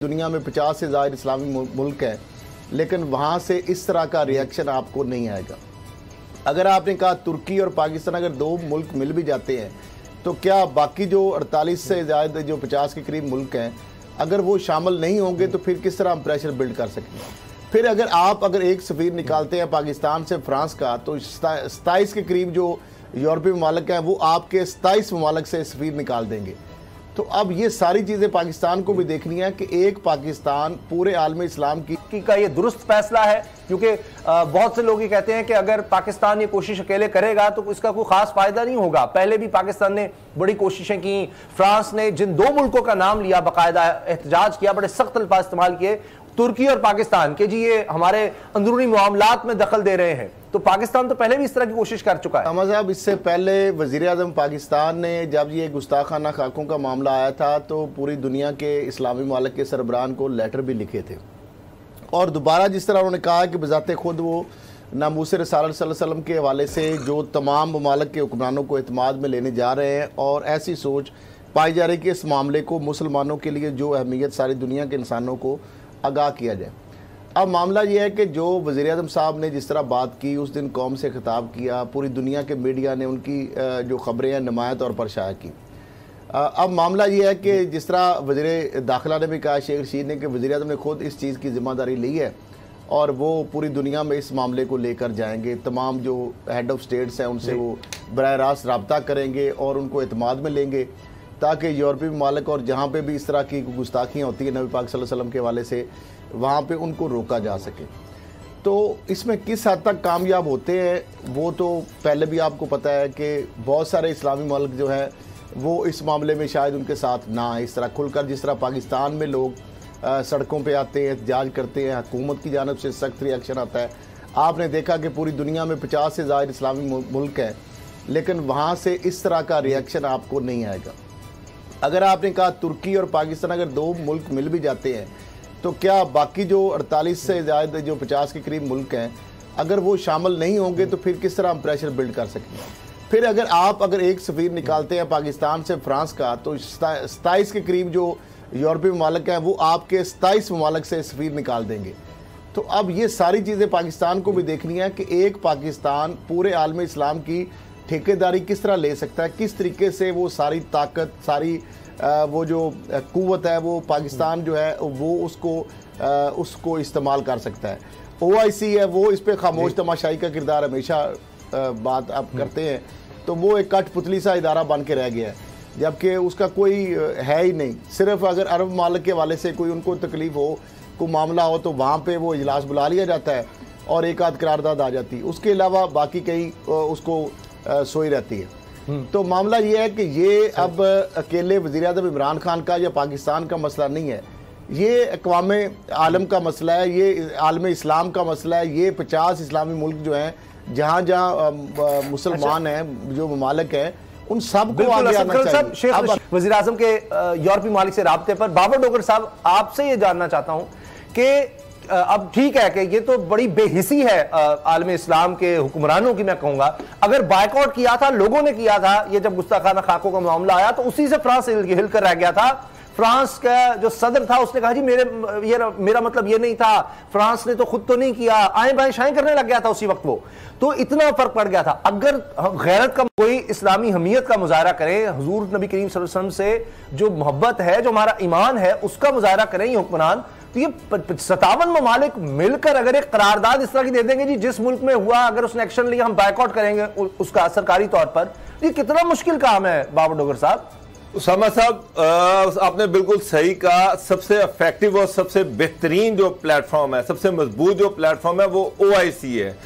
दुनिया में 50 से ज़्यादा इस्लामी मुल्क हैं, लेकिन वहाँ से इस तरह का रिएक्शन आपको नहीं आएगा। अगर आपने कहा तुर्की और पाकिस्तान अगर दो मुल्क मिल भी जाते हैं तो क्या बाकी जो 48 से ज़्यादा जो 50 के करीब मुल्क हैं अगर वो शामिल नहीं होंगे तो फिर किस तरह हम प्रेशर बिल्ड कर सकेंगे। फिर अगर एक सफ़ीर निकालते हैं पाकिस्तान से फ्रांस का तो 27 के करीब जो यूरोपीय ममालिक हैं वो आपके 27 ममालिक से सफ़ीर निकाल देंगे। तो अब ये सारी चीज़ें पाकिस्तान को भी देखनी है कि एक पाकिस्तान पूरे आलम इस्लाम की का ये दुरुस्त फैसला है, क्योंकि बहुत से लोग ये कहते हैं कि अगर पाकिस्तान ये कोशिश अकेले करेगा तो इसका कोई खास फायदा नहीं होगा। पहले भी पाकिस्तान ने बड़ी कोशिशें की, फ्रांस ने जिन दो मुल्कों का नाम लिया, बाकायदा एहतजाज किया, बड़े सख्त अल्फाज इस्तेमाल किए, तुर्की और पाकिस्तान के, जी ये हमारे अंदरूनी मामलात में दखल दे रहे हैं। तो पाकिस्तान तो पहले भी इस तरह की कोशिश कर चुका है। अहमद साहब, इससे पहले वज़ीर-ए-आज़म पाकिस्तान ने जब ये गुस्ताखाना खाकों का मामला आया था तो पूरी दुनिया के इस्लामी ममालिक के सरबराहान को लेटर भी लिखे थे और दोबारा जिस तरह उन्होंने कहा कि बज़ाते खुद वो नामूस रसूल सल्लल्लाहु अलैहि वसल्लम के हवाले से जो तमाम ममालिक के हुक्मरानों को एतमाद में लेने जा रहे हैं और ऐसी सोच पाई जा रही है कि इस मामले को मुसलमानों के लिए जो अहमियत सारी दुनिया के इंसानों को आगाह किया जाए। अब मामला ये है कि जो वज़ीर-ए-आज़म साहब ने जिस तरह बात की, उस दिन कौम से खिताब किया, पूरी दुनिया के मीडिया ने उनकी जो ख़बरें हैं नुमाया तौर पर शाया की। अब मामला ये है कि जिस तरह वज़ीर दाखिला ने भी कहा, शेख रशीद ने, कि वज़ीर-ए-आज़म ने खुद इस चीज़ की ज़िम्मेदारी ली है और वो पूरी दुनिया में इस मामले को लेकर जाएंगे। तमाम जो हेड ऑफ़ स्टेट्स हैं उनसे वो बराह रास्त रब्ता करेंगे और उनको एतमाद में लेंगे ताकि यूरोपीय ममालिक और जहाँ पे भी इस तरह की गुस्ताखियाँ होती हैं नबी पाक सल्लल्लाहु अलैहि वसल्लम के हवाले से, वहाँ पे उनको रोका जा सके। तो इसमें किस हद तक कामयाब होते हैं वो तो पहले भी आपको पता है कि बहुत सारे इस्लामी मुल्क जो हैं वो इस मामले में शायद उनके साथ ना इस तरह खुलकर, जिस तरह पाकिस्तान में लोग सड़कों पे आते हैं, एहतजाज करते हैं, हुकूमत की जानिब से सख्त रिएक्शन आता है। आपने देखा कि पूरी दुनिया में 50 से ज़्यादा इस्लामी मुल्क हैं, लेकिन वहाँ से इस तरह का रिएक्शन आपको नहीं आएगा। अगर आपने कहा तुर्की और पाकिस्तान अगर दो मुल्क मिल भी जाते हैं तो क्या बाकी जो 48 से ज़्यादा जो 50 के करीब मुल्क हैं अगर वो शामिल नहीं होंगे तो फिर किस तरह हम प्रेशर बिल्ड कर सकेंगे। फिर अगर एक सफ़ीर निकालते हैं पाकिस्तान से फ्रांस का तो 27 के करीब जो यूरोपीय ममालिक हैं वो आपके 27 ममालिक से सफ़ीर निकाल देंगे। तो अब ये सारी चीज़ें पाकिस्तान को भी देखनी है कि एक पाकिस्तान पूरे आलम इस्लाम की ठेकेदारी किस तरह ले सकता है, किस तरीके से वो सारी ताकत, सारी वो जो कुव्वत है वो पाकिस्तान जो है वो उसको इस्तेमाल कर सकता है। OIC है वो इस पर खामोश तमाशाई का किरदार हमेशा बात आप करते हैं, तो वो एक कठपुतली सा इदारा बन के रह गया है, जबकि उसका कोई है ही नहीं। सिर्फ अगर अरब मालिक के वाले से कोई उनको तकलीफ़ हो, कोई मामला हो तो वहाँ पर वो इजलास बुला लिया जाता है और एक आध करारदाद आ जाती है, उसके अलावा बाकी कई उसको सोई रहती है। तो मामला ये है कि ये अब अकेले वज़ीर-ए-आज़म इमरान खान का या पाकिस्तान का मसला नहीं है, ये अक़वाम आलम का मसला है, ये आलम इस्लाम का मसला है। ये 50 इस्लामी मुल्क जो हैं जहाँ जहाँ मुसलमान हैं, जो ममालिक हैं, उन सब को आगे आना चाहिए। वज़ीर-ए-आज़म के यूरोपीय ममालिक से राब्ते पर बाबर डोगर साहब, आपसे ये जानना चाहता हूँ कि अब ठीक है कि ये तो बड़ी बेहिसी है आलम इस्लाम के हुक्मरानों की, मैं कहूंगा अगर बायकॉट किया था, लोगों ने किया था, ये जब गुस्ताखाना खाकों का मामला आया तो उसी से फ्रांस हिलकर रह गया था। फ्रांस का जो सदर था उसने कहा जी मेरा मतलब ये नहीं था, फ्रांस ने तो खुद तो नहीं किया, आए बाएं शाएं करने लग गया था उसी वक्त वो, तो इतना फर्क पड़ गया था। अगर गैरत का कोई इस्लामी हमीयत का मुजाहरा करें, हुजूर नबी करीम सल्लल्लाहु अलैहि वसल्लम से जो मोहब्बत है, जो हमारा ईमान है, उसका मुजाहरा करें ये हुक्मरान, तो ये 57 ममालिक मिलकर अगर एक करारदाद इस तरह की दे देंगे जी जिस मुल्क में हुआ अगर उसने एक्शन लिया हम बायकॉट करेंगे उसका सरकारी तौर पर, ये कितना मुश्किल काम है बाबर डोगर साहब। उसामा साहब, आपने बिल्कुल सही कहा। सबसे इफेक्टिव और सबसे बेहतरीन जो प्लेटफॉर्म है, सबसे मजबूत जो प्लेटफॉर्म है वो OIC है।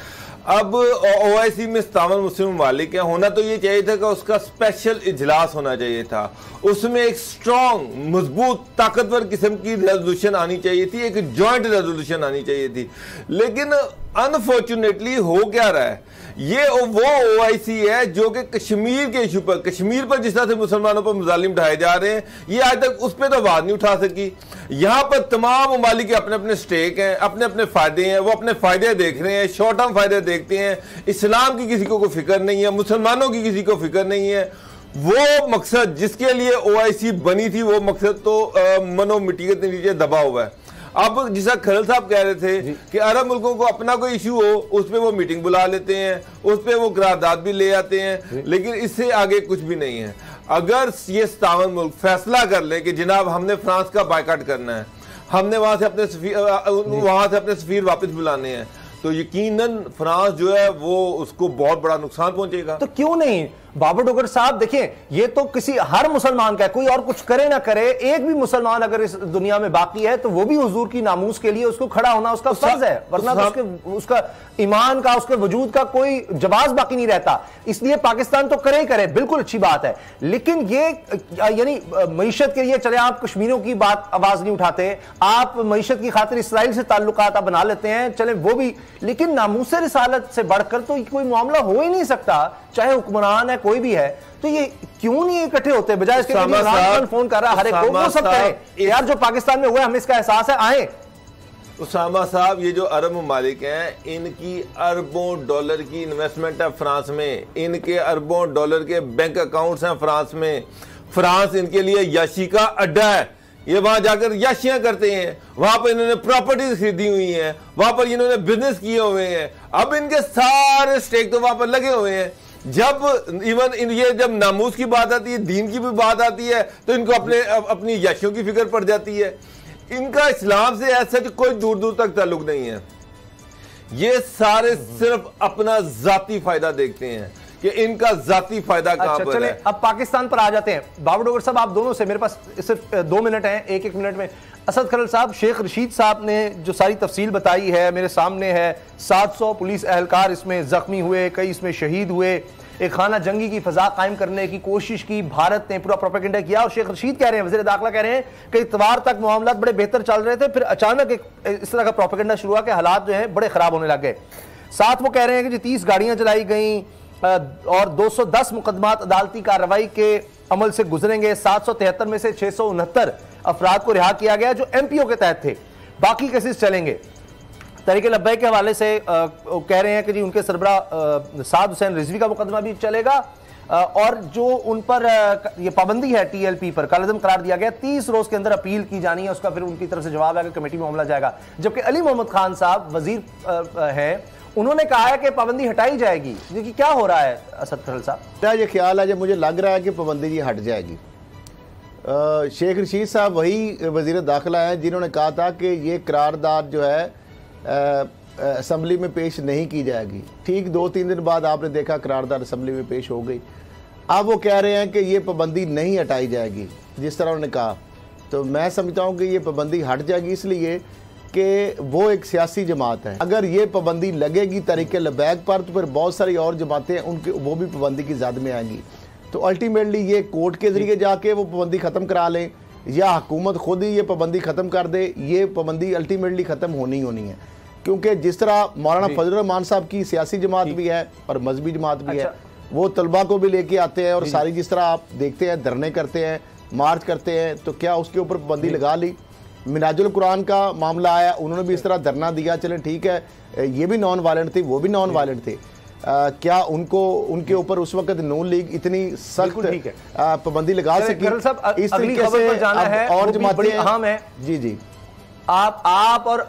अब OIC में 57 मुस्लिम ममालिक है, होना तो ये चाहिए था कि उसका स्पेशल इजलास होना चाहिए था, उसमें एक स्ट्रॉन्ग, मजबूत, ताकतवर किस्म की रेजोल्यूशन आनी चाहिए थी, एक जॉइंट रेजोल्यूशन आनी चाहिए थी। लेकिन अनफॉर्चुनेटली हो क्या रहा है, ये वो OIC है जो कि कश्मीर के इशू पर, कश्मीर पर जिस तरह से मुसलमानों पर मुजालिम ढाए जा रहे हैं, ये आज तक उस पर तो आवाज नहीं उठा सकी। यहाँ पर तमाम ममालिक के अपने अपने स्टेक हैं, अपने अपने फायदे हैं, वो अपने फायदे देख रहे हैं, शॉर्ट टर्म फायदे देखते हैं। इस्लाम की किसी को कोई फिक्र नहीं है, मुसलमानों की किसी को फिक्र नहीं है। वो मकसद जिसके लिए OIC बनी थी, वो मकसद तो मनो मिट्टी के नीचे दबा हुआ है। अब जिसा खरल साहब कह रहे थे कि अरब मुल्कों को अपना कोई इशू हो, उस पर वो मीटिंग बुला लेते हैं, उस पर वो करारदाद भी ले आते हैं, लेकिन इससे आगे कुछ भी नहीं है। अगर ये 57 मुल्क फैसला कर ले कि जनाब हमने फ्रांस का बायकॉट करना है, हमने वहां से अपने सफीर वापस बुलाने हैं, तो यकीनन फ्रांस जो है वो उसको बहुत बड़ा नुकसान पहुंचेगा। तो क्यों नहीं बाबर डोगर साहब, देखिए ये तो किसी हर मुसलमान का है, कोई और कुछ करे ना करे, एक भी मुसलमान अगर इस दुनिया में बाकी है तो वो भी हुजूर की नामूस के लिए उसको खड़ा होना उसका फर्ज है, वरना तो उसका ईमान का, उसके वजूद का कोई जवाब बाकी नहीं रहता। इसलिए पाकिस्तान तो करे ही करे, बिल्कुल अच्छी बात है, लेकिन ये यानी मईशत के लिए चले आप कश्मीरियों की बात आवाज नहीं उठाते, आप मईशत की खातिर इसराइल से ताल्लुकात आप बना लेते हैं, चले वो भी, लेकिन नामूस रिसालत से बढ़कर तो कोई मामला हो ही नहीं सकता, चाहे हुक्मरान है कोई भी है। तो ये क्यों नहीं इकट्ठे होते, बजाय इसके फोन कर रहा है हर एक को, वो सब करें यार, जो पाकिस्तान में हुआ है हमें इसका एहसास है, आए। उसामा साहब, ये जो अरब ममालिक हैं, इनकी अरबों डॉलर की इन्वेस्टमेंट है फ्रांस में, इनके अरबों डॉलर के बैंक अकाउंट्स हैं फ्रांस में। फ्रांस इनके लिए याशी का अड्डा है, ये वहां जाकर याशियां करते हैं, वहां पर इन्होंने प्रॉपर्टीज खरीदी हुई हैं, वहां पर इन्होंने बिजनेस किए हुए हैं, अब इनके सारे स्टेक तो वहां पर लगे हुए हैं। जब इवन ये जब नामूस की बात आती है, दीन की भी बात आती है, तो इनको अपनी याशियों की फिक्र पड़ जाती है। इनका इस्लाम से ऐसा कोई दूर दूर तक ताल्लुक नहीं है, ये सारे सिर्फ अपना जाती फायदा देखते हैं कि इनका जाती फायदा कहां पर है। अब पाकिस्तान पर आ जाते हैं। बाबर डोगर साहब, आप दोनों से मेरे पास सिर्फ 2 मिनट हैं, एक मिनट में असद खरल साहब, शेख रशीद साहब ने जो सारी तफसील बताई है मेरे सामने है, 700 पुलिस एहलकार इसमें जख्मी हुए, कई इसमें शहीद हुए, एक खाना जंगी की फजा कायम करने की कोशिश की, भारत ने पूरा प्रोपेगेंडा किया। और शेख रशीद कह रहे हैं, वज़ीर दाखिला कह रहे हैं कि इतवार तक मामला बड़े बेहतर चल रहे थे, फिर अचानक एक इस तरह का प्रोपेगेंडा शुरू हुआ कि हालात जो है बड़े खराब होने लग गए। साथ वो कह रहे हैं कि 30 गाड़ियां जलाई गई और 210 मुकदमात अदालती कार्रवाई के अमल से गुजरेंगे। 773 में से 669 अफराद को रिहा किया गया जो MPO के तहत थे, बाकी केसेस चलेंगे। तहरीक लब्बैक के हवाले से कह रहे हैं कि जी उनके सरबरा साद हुसैन रिजवी का मुकदमा भी चलेगा, और जो उन पर ये पाबंदी है TLP पर कालअदम करार दिया गया, 30 रोज के अंदर अपील की जानी है, उसका फिर उनकी तरफ से जवाब आएगा, कमेटी में मामला जाएगा। जबकि अली मोहम्मद खान साहब वजीर हैं, उन्होंने कहा है कि पाबंदी हटाई जाएगी। देखिए क्या हो रहा है असद खरल साहब? क्या ये ख्याल है, जब मुझे लग रहा है कि पाबंदी जी हट जाएगी। शेख रशीद साहब वही वजीर दाखिला हैं जिन्होंने कहा था कि ये करारदाद जो है असम्बली में पेश नहीं की जाएगी। ठीक 2-3 दिन बाद आपने देखा करारदाद असम्बली में पेश हो गई। अब वो कह रहे हैं कि ये पाबंदी नहीं हटाई जाएगी जिस तरह उन्होंने कहा। तो मैं समझता हूँ कि ये पाबंदी हट जाएगी इसलिए कि वो एक सियासी जमात है। अगर ये पाबंदी लगेगी तहरीक लब्बैक पर तो फिर बहुत सारी और जमातें उनके वो भी पाबंदी की ज़द में आएंगी। तो अल्टीमेटली ये कोर्ट के ज़रिए जाके वो पाबंदी ख़त्म करा लें या हुकूमत खुद ही ये पाबंदी ख़त्म कर दे, ये पाबंदी अल्टीमेटली ख़त्म होनी है। क्योंकि जिस तरह मौलाना फजल रहमान साहब की सियासी जमात भी है और मजहबी जमात भी है, वो तलबा को भी लेके आते हैं और सारी जिस तरह आप देखते हैं धरने करते हैं, मार्च करते हैं, तो क्या उसके ऊपर पाबंदी लगा ली। मिनाजुल कुरान का मामला आया, उन्होंने भी इस तरह धरना दिया, चलें ठीक है, ये भी नॉन वायलेंट थे, वो भी नॉन वायलेंट थे। क्या उनको उनके ऊपर उस वक्त नून लीग इतनी सख्त पाबंदी लगा सकी? इस तरीके से जाना है और जमातें अहम है। जी आप और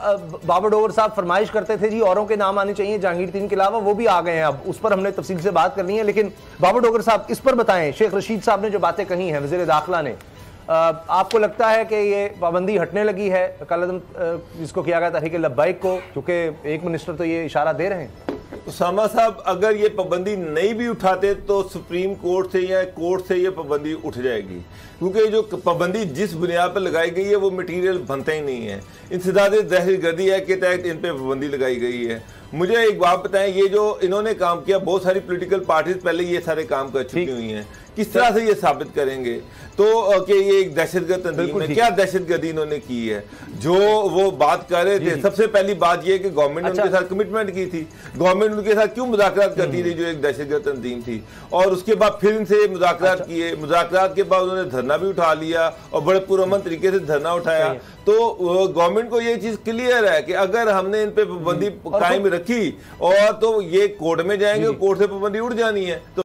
बाबर डोगर साहब फरमाइश करते थे जी औरों के नाम आने चाहिए जहांगीर के अलावा, वो भी आ गए हैं, अब उस पर हमने तफसील से बात करनी है। लेकिन बाबर डोगर साहब इस पर बताएं, शेख रशीद साहब ने जो बातें कही हैं वज़ीर दाखिला ने, आपको लगता है कि ये पाबंदी हटने लगी है कालअदम जिसको किया गया तहरीक लब्बैक को, क्योंकि एक मिनिस्टर तो ये इशारा दे रहे हैं? उसामा साहब, अगर ये पाबंदी नहीं भी उठाते तो सुप्रीम कोर्ट से या कोर्ट से ये पाबंदी उठ जाएगी, क्योंकि जो पाबंदी जिस बुनियाद पर लगाई गई है वो मटेरियल बनता ही नहीं है। इंसदाद दहशतगर्दी एक्ट के तहत इन पे पाबंदी लगाई गई है। मुझे एक बात बताएं, ये जो इन्होंने काम किया, बहुत सारी पॉलिटिकल पार्टीज पहले ये सारे काम कर चुकी हुई हैं, किस तरह से ये साबित करेंगे तो कि ये एक दहशतगर्द तंजीम है? क्या दहशतगर्दी इन्होंने की है? जो वो बात कर रहे थे, सबसे पहली बात ये कि गवर्नमेंट ने उनके साथ कमिटमेंट की थी, गवर्नमेंट उनके साथ क्यों मुज़ाकरात करती रही जो एक दहशतगर्द तंजीम थी, और उसके बाद फिर इनसे मुज़ाकरात किए, मुज़ाकरात के बाद उन्होंने धरना भी उठा लिया और बड़े पुरअमन तरीके से धरना उठाया। तो गवर्नमेंट को ये चीज क्लियर है कि अगर हमने इन पे पाबंदी कायम रखी और तो ये कोर्ट में जाएंगे, कोर्ट से पाबंदी उठ जानी है। तो